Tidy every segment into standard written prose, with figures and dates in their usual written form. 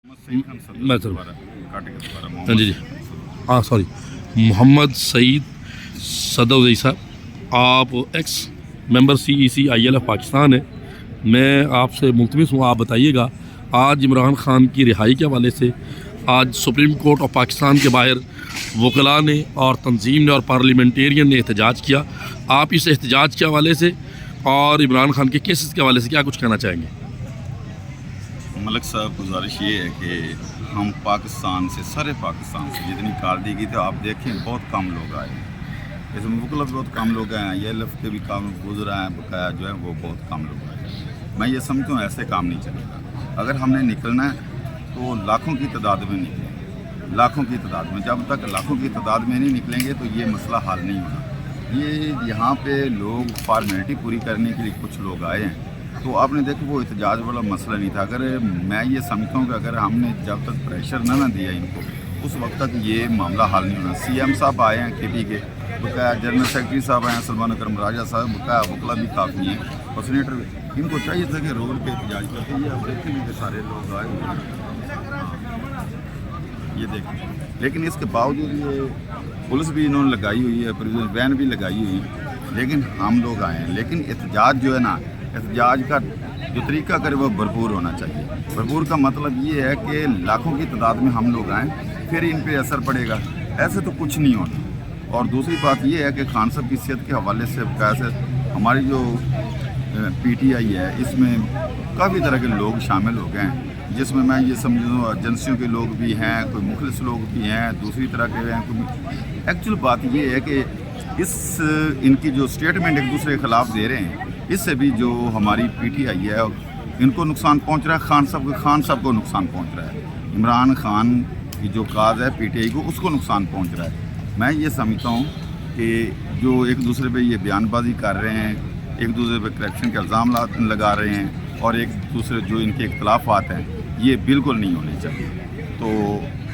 मैं सर हाँ जी हाँ सॉरी मोहम्मद सईद सदौज़ई साहब, आप एक्स मेंबर CEC-ILF पाकिस्तान है। मैं आपसे मुल्तमिस हूँ, आप बताइएगा आज इमरान खान की रिहाई के हवाले से आज सुप्रीम कोर्ट ऑफ पाकिस्तान के बाहर वकला ने और तंजीम ने और पार्लियामेंटेरियन ने एहतजाज किया। आप इस एहतजाज के हवाले से और इमरान खान के केसेस के हवाले से क्या कुछ कहना चाहेंगे? मलिक साहब, गुजारिश ये है कि हम पाकिस्तान से, सारे पाकिस्तान से जितनी कार दी गई, तो आप देखें बहुत कम लोग आए, इसमें वकला भी बहुत कम लोग आए हैं, ILF के भी काम गुजरा है, बकाया जो है वो बहुत कम लोग आए। मैं ये समझता हूँ ऐसे काम नहीं चलेगा। अगर हमने निकलना है तो लाखों की तादाद में निकलें, लाखों की तादाद में। जब तक लाखों की तादाद में नहीं निकलेंगे तो ये मसला हल नहीं होना। ये यहाँ पे लोग फॉर्मेलिटी पूरी करने के लिए कुछ लोग आए हैं, तो आपने देखो वो एहतजाज वाला मसला नहीं था। अगर मैं ये समझता हूँ कि अगर हमने जब तक प्रेशर ना दिया इनको, उस वक्त तक ये मामला हल नहीं होना। CM साहब आए हैं KP के, बकाया जनरल सेक्रेटरी साहब आए हैं सलमान अकरम राजा साहब, बकाया वकला भी काफ़ी हैं और सीनेटर भी। इनको चाहिए था कि रोड पे एहतजाज करते, ये आप देखेंगे कि सारे लोग आए हुए हैं, ये देखें। लेकिन इसके बावजूद ये पुलिस भी इन्होंने लगाई हुई है, प्रिजन वैन भी लगाई हुई है, लेकिन हम लोग आए हैं। लेकिन एहतजाज जो है ना, एहतजाज का जो तरीका करे वो भरपूर होना चाहिए। भरपूर का मतलब ये है कि लाखों की तादाद में हम लोग आएँ, फिर इन पे असर पड़ेगा, ऐसे तो कुछ नहीं होना। और दूसरी बात ये है कि खान साहब की सेहत के हवाले से कैसे हमारी जो PTI है, इसमें काफ़ी तरह के लोग शामिल हो गए हैं, जिसमें मैं ये समझूँ एजेंसियों के लोग भी हैं, कोई मुखलिस लोग भी हैं, दूसरी तरह के हैं कोई। एक्चुअल बात ये है कि इस इनकी जो स्टेटमेंट एक दूसरे के ख़िलाफ़ दे रहे हैं, इससे भी जो हमारी PTI है इनको नुकसान पहुंच रहा है, खान साहब को नुकसान पहुंच रहा है, इमरान खान की जो काज है PTI को, उसको नुकसान पहुंच रहा है। मैं ये समझता हूं कि जो एक दूसरे पे ये बयानबाजी कर रहे हैं, एक दूसरे पे करप्शन के इल्ज़ाम लगा रहे हैं, और एक दूसरे जो इनके इख्तलाफात हैं, ये बिल्कुल नहीं होने चाहिए। तो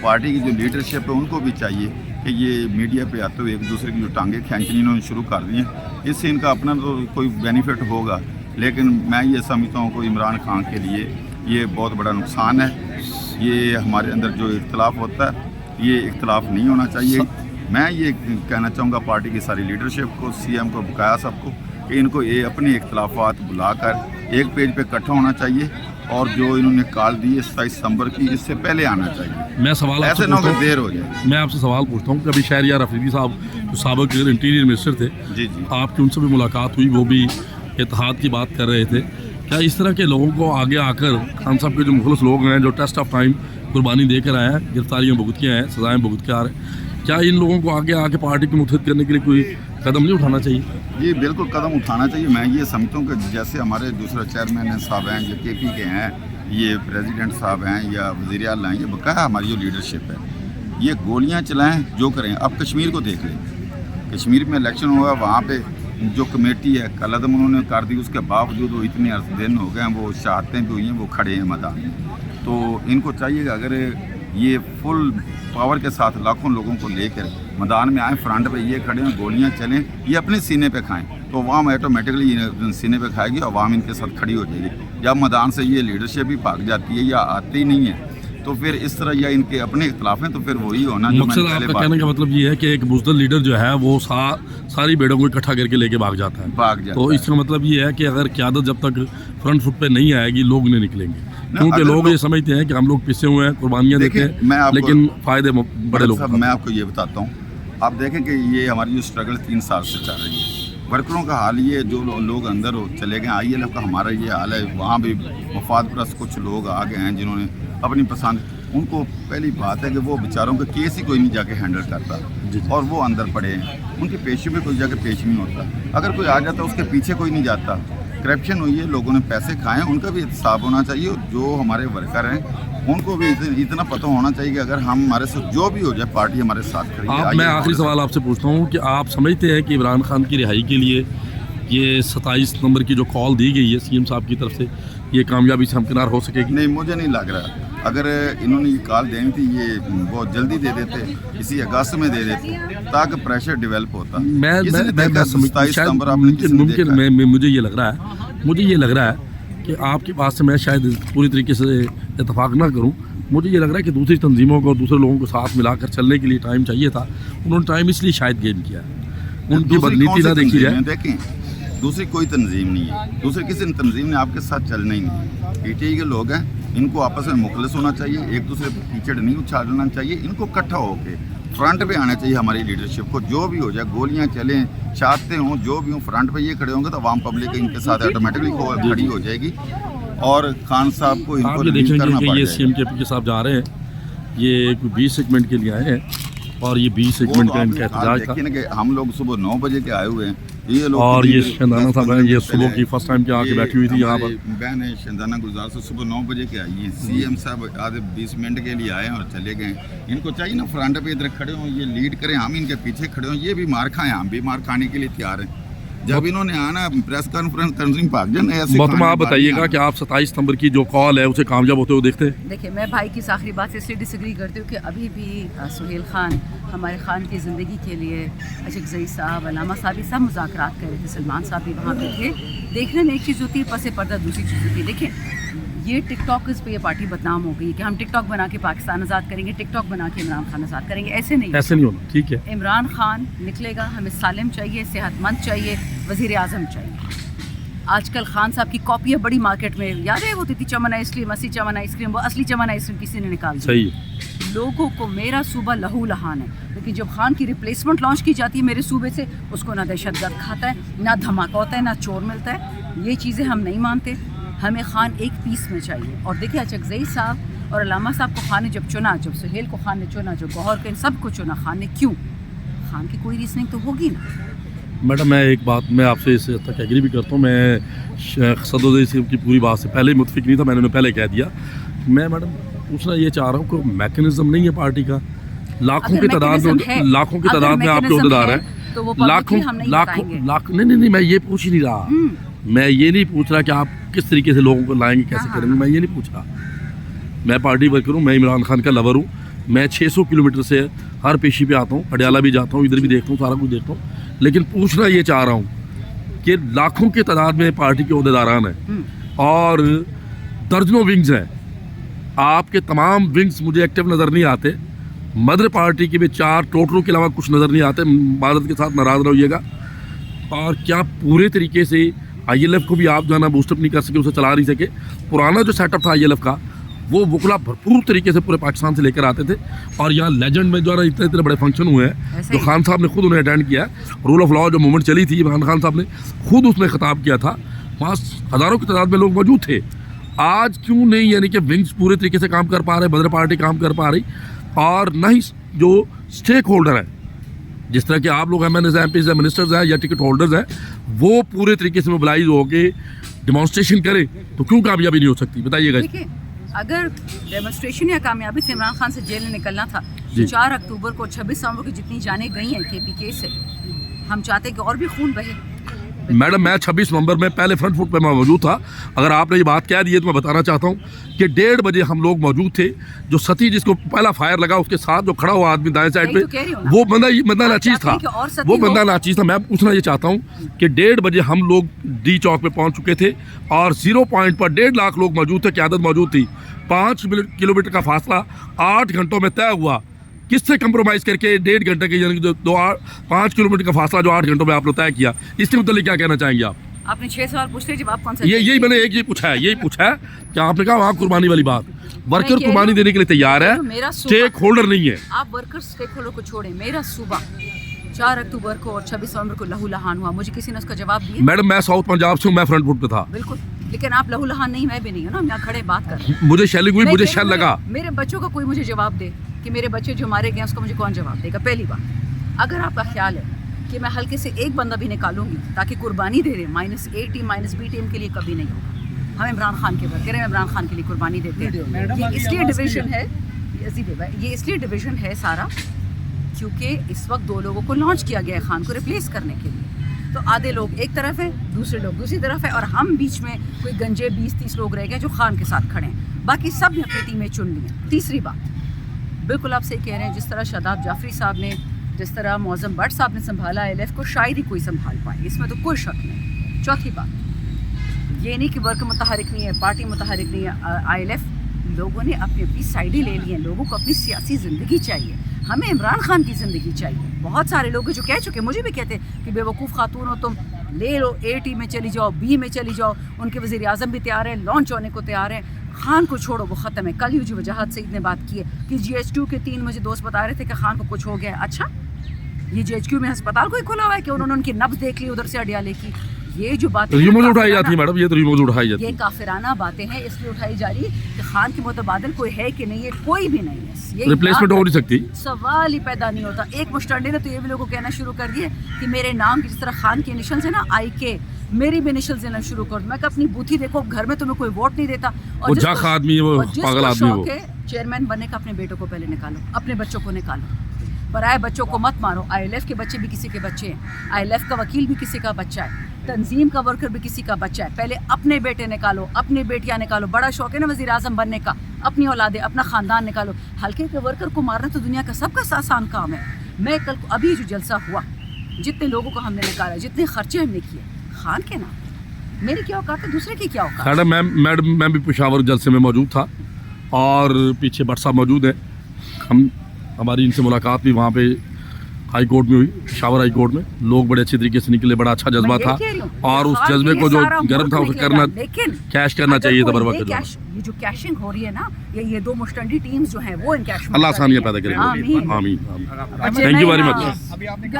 पार्टी की जो लीडरशिप है उनको भी चाहिए कि ये मीडिया पे आते हुए एक दूसरे की जो टांगें खींचनी इन्होंने शुरू कर दी हैं, इससे इनका अपना तो कोई बेनिफिट होगा, लेकिन मैं ये समझता हूँ कि इमरान खान के लिए ये बहुत बड़ा नुकसान है। ये हमारे अंदर जो इख्तलाफ होता है, ये इख्तलाफ नहीं होना चाहिए। मैं ये कहना चाहूँगा पार्टी की सारी लीडरशिप को, CM को, बकाया सबको, कि इनको ये अपने इख्तलाफात बुलाकर एक पेज पे इकट्ठा होना चाहिए, और जो इन्होंने कॉल दी है 27 सितंबर की, इससे पहले आना चाहिए। मैं सवाल ऐसे ना हो देर हो जाए। मैं आपसे सवाल पूछता हूँ कि अभी शहरियार अफरीदी साहब जो साबिक इंटीरियर मिनिस्टर थे, जी, आपकी उनसे भी मुलाकात हुई, वो भी इत्तेहाद की बात कर रहे थे। क्या इस तरह के लोगों को आगे आकर खान साहब के जो मुखलिस लोग हैं, जो टेस्ट ऑफ टाइम कुर्बानी देकर आए हैं, गिरफ्तारियाँ भुगत के आए हैं, सजाएँ भुगत के आ रहे हैं, क्या इन लोगों को आगे आके पार्टी को मुत्तहद करने के लिए कोई कदम नहीं उठाना चाहिए? जी बिल्कुल कदम उठाना चाहिए। मैं ये समझता हूँ कि जैसे हमारे दूसरे चेयरमैन साहब हैं, ये KP के हैं, ये प्रेसिडेंट साहब हैं, या वज़ीर आला हैं, ये बकाया हमारी जो लीडरशिप है, ये गोलियाँ चलाएँ जो करें। अब कश्मीर को देख लें, कश्मीर में इलेक्शन हुआ, वहाँ पे जो कमेटी है कलअदम उन्होंने कर दी, उसके बावजूद वो इतने दिन हो गए हैं, वो शहादतें भी हुई हैं, वो खड़े हैं मैदान में। तो इनको चाहिए कि अगर ये फुल पावर के साथ लाखों लोगों को लेकर मैदान में आए, फ्रंट पे ये खड़े हैं, गोलियां चलें, ये अपने सीने पे खाएं, तो अवाम ऑटोमेटिकली सीने पे खाएगी, अवाम इनके साथ खड़ी हो जाएगी। जब मैदान से ये लीडरशिप भी भाग जाती है या आती नहीं है, तो फिर इस तरह या इनके अपने इख्तलाफ हैं, तो फिर वही होना। मकसद आपका कहने का मतलब ये है कि एक बुज़दिल लीडर जो है वो सारी बेड़ों को इकट्ठा करके लेके भाग जाता है। तो इसका मतलब ये है कि अगर क़यादत जब तक फ्रंट फुट पे नहीं आएगी, लोग नहीं निकलेंगे, क्योंकि लोग ये समझते हैं कि हम लोग पिसे हुए हैं, कुर्बानियाँ देते हैं, लेकिन फ़ायदे बड़े लोग। मैं आपको ये बताता हूँ, आप देखें कि ये हमारी जो स्ट्रगल 3 साल से चल रही है, वर्करों का हाल ये, जो लोग अंदर चले गए, ILF का हमारा ये हाल है, वहाँ भी मफाद परस्त कुछ लोग आ गए हैं जिन्होंने अपनी पसंद, उनको पहली बात है कि वो बेचारों के केस ही कोई नहीं जाके हैंडल करता, और वो अंदर पड़े हैं, उनकी पेशी में कोई जाके पेश नहीं होता। अगर कोई आ जाता उसके पीछे कोई नहीं जाता। करप्शन हुई है, लोगों ने पैसे खाए, उनका भी एहतसाब होना चाहिए। जो हमारे वर्कर हैं उनको भी इतना पता होना चाहिए कि अगर हम हमारे साथ जो भी हो जाए, पार्टी हमारे साथ खड़ी है। मैं आखिरी सवाल आपसे पूछता हूँ कि आप समझते हैं कि इमरान खान की रिहाई के लिए ये 27 नंबर की जो कॉल दी गई है CM साहब की तरफ से, ये कामयाबी से हमकिनार हो सकेगी? नहीं, मुझे नहीं लग रहा। अगर इन्होंने ये कॉल देनी थी, ये बहुत जल्दी दे देते, इसी अगस्त में दे देते, ताकि प्रेशर डेवलप होता। मुझे ये लग रहा है कि आपकी बात से मैं शायद पूरी तरीके से इत्तेफाक ना करूं, मुझे ये लग रहा है कि दूसरी तंजीमों को और दूसरे लोगों को साथ मिलाकर चलने के लिए टाइम चाहिए था, उन्होंने टाइम इसलिए शायद गेन किया है। उनकी दूसरी बदनीति कौन सी ना देखी तंजीम है? जाए। देखें, दूसरी कोई तंजीम नहीं है, दूसरी किसी तंजीम ने आपके साथ चलना ही नहीं। पीटीआई के लोग हैं, इनको आपस में मुखलिस होना चाहिए, एक दूसरे पर कीचड़ नहीं उछालना चाहिए, इनको इकट्ठा होके फ्रंट पे आना चाहिए हमारी लीडरशिप को। जो भी हो जाए, गोलियां चलें, चाहते हों, जो भी हों, फ्रंट पे ये खड़े होंगे तो आवाम पब्लिक इनके साथ ऑटोमेटिकली खड़ी हो जाएगी और खान साहब को इनको आप ये रिलीज करना देखेंगे कि पड़ ये जाएगा। सीएम के साहब जा रहे हैं, ये 20 सेगमेंट के लिए आए हैं और ये 20 वो सेगमेंट तो का आपने इनका आज एहतजाज था। देखिए ना कि हम लोग सुबह 9 बजे के आए हुए हैं, ये लोग और ये कितनी देर- शहजाना 10 साहब हैं, 15 ये मिनट सुबह पहले की फर्स्ट टाइम के आके ये बैठी हुई थी यहाँ पर। हमारी बहन है शहजाना गुलजार से सुबह 9 बजे के आई है। सीएम साहब आधे 20 मिनट के लिए आए और चले गए। इनको चाहिए ना फ्रंट पे इधर खड़े हों, ये लीड करें, हम इनके पीछे खड़े हों, ये भी मार खाएं, हम भी मार खाने के लिए तैयार हैं। जब इन्होंने आना प्रेस कॉन्फ्रेंस तंजीम भाग जाना ऐसे मोहतरमा खाने आप बाहर बताइएगा नहीं कि आप 27 सितंबर की जो कॉल है उसे कामयाब होते हुए देखते हैं? देखिए, मैं भाई की आखिरी बात से इसलिए डिसएग्री करती हूँ कि अभी भी सुहेल खान हमारे खान की ज़िंदगी के लिए अशक साहब, अलामा साहब, ये सब मुज़ाकरात कर रहे थे, सलमान साहब भी वहाँ पे थे। देखने में एक चीज़ होती है, पसे पर्दा दूसरी चीज़ होती है। देखें, ये टिकटॉकर्स पे ये पार्टी बदनाम हो गई कि हम टिकटॉक बना के पाकिस्तान आज़ाद करेंगे, टिकटॉक बना के इमरान खान आज़ाद करेंगे। ऐसे नहीं, ऐसे नहीं होना, ठीक है। इमरान खान निकलेगा, हमें सालिम चाहिए, सेहतमंद चाहिए, वज़ीर आज़म चाहिए। आजकल खान साहब की कॉपियाँ बड़ी मार्केट में, याद है होती थी चमन आइसक्रीम, असली चमन आइसक्रीम, वो असली चमन आइसक्रीम किसी ने निकाल दी। सही है। लोगों को मेरा सूबा लहू लहान है, लेकिन जब खान की रिप्लेसमेंट लॉन्च की जाती है मेरे सूबे से, उसको ना दहशतगर्द खाता है, ना धमाका होता है, ना चोर मिलता है। ये चीज़ें हम नहीं मानते, हमें खान एक पीस में चाहिए। और देखिए, अचकज़ई साहब और अलामा साहब को खान ने जब चुना, जब सुहेल को खान ने चुना, जो गौहर के इन सब को चुना खान ने, क्यों? खान की कोई रीजनिंग तो होगी ना। मैडम, मैं एक बात मैं आपसे इस हद तक एग्री भी करता हूँ। मैं सदर की पूरी बात से पहले मुतफिक नहीं था, मैंने उन्हें पहले कह दिया। मैं मैडम पूछना ये चाह रहा हूँ कि मैकेनिज्म नहीं है पार्टी का। लाखों अगर की तादाद में, mechanism है, लाखों की अगर तादाद में आपके mechanism अहदेदार है, हैं, तो वो publicly लाखों हम नहीं लाखों बताएंगे। लाख नहीं, मैं ये पूछ ही नहीं रहा। मैं ये नहीं पूछ रहा कि आप किस तरीके से लोगों को लाएंगे, कैसे हाँ, करेंगे, मैं ये नहीं पूछ रहा। मैं पार्टी वर्कर हूँ, मैं इमरान खान का लवर हूँ। मैं 600 किलोमीटर से हर पेशी पे आता हूँ, अडयाला भी जाता हूँ, इधर भी देखता हूँ, सारा कुछ देखता हूँ। लेकिन पूछना ये चाह रहा हूँ कि लाखों की तादाद में पार्टी के अहदेदारान हैं और दर्जनों विंग्स हैं। आपके तमाम विंग्स मुझे एक्टिव नज़र नहीं आते। मदर पार्टी के भी 4 टोटरों के अलावा कुछ नज़र नहीं आते। भारत के साथ नाराज़ रहिएगा। और क्या पूरे तरीके से ILF को भी आप जो है ना बूस्टअप नहीं कर सके, उसे चला नहीं सके? पुराना जो सेटअप था ILF का, वो वकला भरपूर तरीके से पूरे पाकिस्तान से लेकर आते थे। और यहाँ लेजेंड में जो है ना इतने इतने बड़े फंक्शन हुए हैं जो खान साहब ने खुद उन्हें अटेंड किया है। रूल ऑफ लॉ जो मूवमेंट चली थी, इमरान खान साहब ने खुद उसमें खिताब किया था। वहाँ हज़ारों की तादाद में लोग मौजूद थे। आज क्यों नहीं, यानी कि विंग्स पूरे तरीके से काम कर पा रहे, मदर पार्टी काम कर पा रही, और न ही जो स्टेक होल्डर है, जिस तरह के आप लोग MNs हैं, MPs हैं, मिनिस्टर्स हैं या टिकट होल्डर्स हैं, वो पूरे तरीके से मोबिलाइज हो के डेमोन्स्ट्रेशन करें, तो क्यों कामयाबी नहीं हो सकती? बताइएगा। देखिए, अगर डेमोन्स्ट्रेशन या कामयाबी से इमरान खान से जेल में निकलना था, जी। 4 अक्टूबर को 26 नवंबर को जितनी जानें गई हैं KPK से, हम चाहते हैं कि और भी खून बहे। मैडम, मैं 26 नवंबर में पहले फ्रंट फुट पे मैं मौजूद था। अगर आपने ये बात कह दी है तो मैं बताना चाहता हूँ कि 1:30 बजे हम लोग मौजूद थे। जो सती जिसको पहला फायर लगा, उसके साथ जो खड़ा हुआ आदमी दाएं साइड यही पे, तो कह रही हूँ ना। वो बंदा नाचीज था। चाहते हैं कि और सती वो हो। बंदा नाचीज था। मैं पूछना ये चाहता हूँ कि 1:30 बजे हम लोग D चौक पे पहुँच चुके थे और 0 पॉइंट पर 1.5 लाख लोग मौजूद थे, क़यादत मौजूद थी। 5 किलोमीटर का फासला 8 घंटों में तय हुआ। किससे कंप्रोमाइज़ करके 1.5 घंटे के, यानी जो 5 किलोमीटर का फासला जो 8 घंटों में आप लोग तय किया, इसके मुताबिक क्या कहना चाहेंगे आप? आपने 6 सवाल पूछते हैं, जवाब कौन सा? यही मैंने एक यही पूछा है कि आपने कहा वहाँ कुर्बानी वाली बात, वर्कर कह रही कुर्बानी हूँ, देने के लिए तैयार है, मेरा सूबा- स्टेक होल्डर नहीं है। आप वर्कर स्टेक होल्डर को छोड़ें, मेरा सूबा 4 अक्टूबर को और 26 नवंबर को लहू लहान हुआ, मुझे किसी ने उसका जवाब दिया? मैडम, मैं साउथ पंजाब से हूँ, मैं फ्रंट फुट पे था। बिल्कुल, लेकिन आप लहू लहान नहीं, मैं भी नहीं हूँ ना, हम यहाँ खड़े बात कर रहे हैं। मुझे शेलिंग हुई, नहीं, मुझे मेरे- शेल लगा। मेरे बच्चों का कोई मुझे जवाब दे कि मेरे बच्चे जो मारे गए उसका मुझे कौन जवाब देगा? पहली बात, अगर आपका ख्याल है कि मैं हल्के से एक बंदा भी निकालूंगी ताकि कुर्बानी दे रहे, -A टीम -B टीम के लिए कभी नहीं होगा। हम इमरान खान के वर्कर हैं, इमरान खान के लिए कुर्बानी देते हैं। ये इसलिए डिवीजन है, ये इसलिए डिवीजन है सारा क्योंकि इस वक्त 2 लोगों को लॉन्च किया गया है खान को रिप्लेस करने के लिए। तो आधे लोग एक तरफ है, दूसरे लोग दूसरी तरफ है, और हम बीच में कोई गंजे 20-30 लोग रह गए जो खान के साथ खड़े हैं। बाकी सब ने अपनी टीमें चुन ली हैं। तीसरी बात, बिल्कुल आप सही कह रहे हैं, जिस तरह शादाब जाफरी साहब ने, जिस तरह मौज़म भट्ट साहब ने संभाला ILF को, शायद ही कोई संभाल पाए, इसमें तो कोई शक नहीं। चौथी बात, ये नहीं कि वर्कर मुतहरिक नहीं है, पार्टी मुतहरिक नहीं है ILF, लोगों ने अपनी अपनी साइडें ले ली हैं, लोगों को अपनी सियासी ज़िंदगी चाहिए, हमें इमरान खान की ज़िंदगी चाहिए। बहुत सारे लोग जो कह चुके, मुझे भी कहते हैं कि बेवकूफ़ खातून हो तुम, ले लो A टीम में चली जाओ, B में चली जाओ, उनके वज़ीर आज़म भी तैयार हैं, लॉन्च होने को तैयार हैं, खान को छोड़ो वो ख़त्म है। कल ही जो वजाहत सईद ने बात की है कि GH2 के 3 मुझे दोस्त बता रहे थे कि खान को कुछ हो गया है। अच्छा, ये GHQ में अस्पताल कोई खुला हुआ है कि उन्होंने उनकी नब्ज़ देख ली उधर से अडियाले की? ये जो बातें हैं रिमोट ना, उठाई जाती है मैडम, ये तो रिमोट उठाई जाती ये है। काफिराना बातें हैं, इसलिए उठाई जा रही है कि खान की मुतबादल कोई है कि नहीं है, कोई भी नहीं है। ये रिप्लेसमेंट हो नहीं सकती। सवाल ही पैदा नहीं होता। एक मुस्टंडे ने तो ये भी लोगों को कहना शुरू कर दिए कि मेरे नाम की जिस तरह खान के इनिशियल्स है ना IK, मेरी भी इनिशियल्स देना शुरू कर दो। मैं कहा अपनी बूथी देखो, घर में तुम्हें कोई वोट नहीं देता, वो जाख आदमी है, वो पागल आदमी है वो। चेयरमैन बनने का अपने बेटों को पहले निकालो, अपने बच्चों को निकालो, पराए बच्चों को मत मारो। ILF के बच्चे भी किसी के बच्चे हैं, ILF का वकील भी किसी का बच्चा है, तंजीम का वर्कर भी किसी का बच्चा है। पहले अपने बेटे निकालो, अपनी बेटियां निकालो। बड़ा शौक है ना वज़ीर आज़म बनने का, अपनी औलादे, अपना ख़ानदान निकालो। हल्के के वर्कर को मारना तो दुनिया का सबका आसान काम है। मैं कल अभी जो जलसा हुआ, जितने लोगों को हमने निकाला, जितने खर्चे हमने किए, खान के नाम, मेरी क्या औकात है, दूसरे की क्या औकात है? मैडम मैं भी पेशावर जलसे में मौजूद था और पीछे भट्ट साहब मौजूद हैं। हमारी इनसे मुलाकात भी वहाँ पे हाई कोर्ट में हुई, पेशावर हाई कोर्ट में। लोग बड़े अच्छे तरीके से निकले, बड़ा अच्छा जज्बा था और उस जज्बे को जो गर्म था उसे करना, कैश करना चाहिए था बर वक्त। ये जो कैशिंग हो रही है ना, ये 2 मुस्टंडी टीम्स जो हैं वो इन कैश, अल्लाह आसानियाँ पैदा करेंगे। आमीन। Thank you very much.